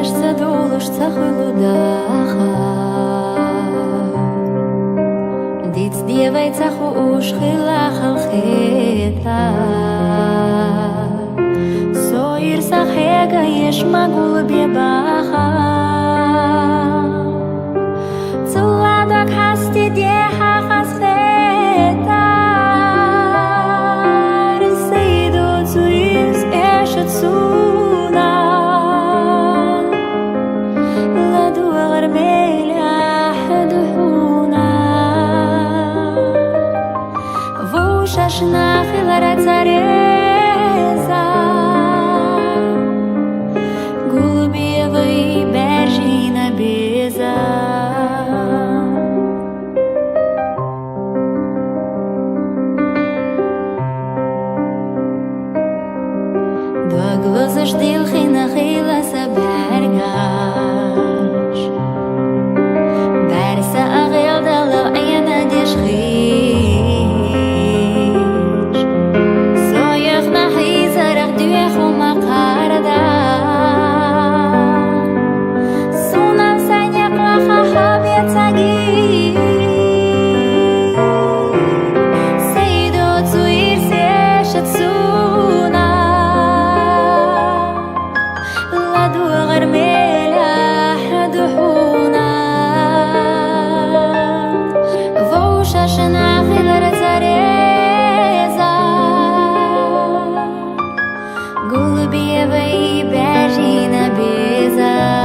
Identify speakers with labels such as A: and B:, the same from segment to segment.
A: Sadulush tsakhuludacha Dit dievai tsachush khilach al khita Soir sahega yesh magul biebacha Tzuladak hasti dieha chascheta Seidu tzuis eshet suna Шашна хилара цареза Голубевой бержина беза Два глаза штилхи на хила сабергаш Барса агел дала айна дешхи Голубевой бержина беза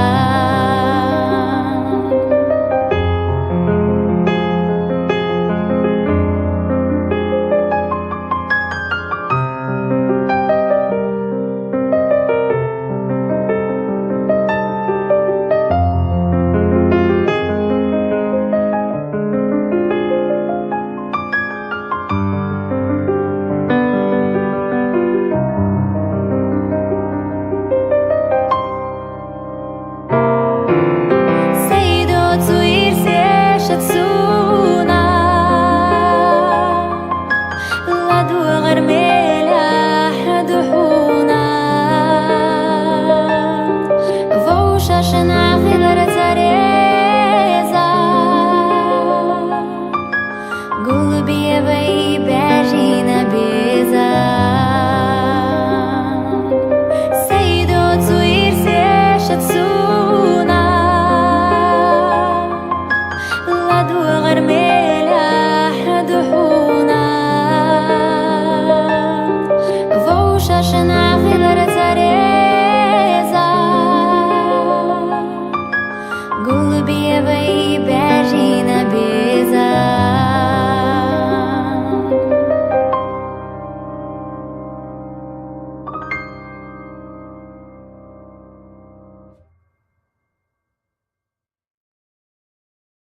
A: Шашна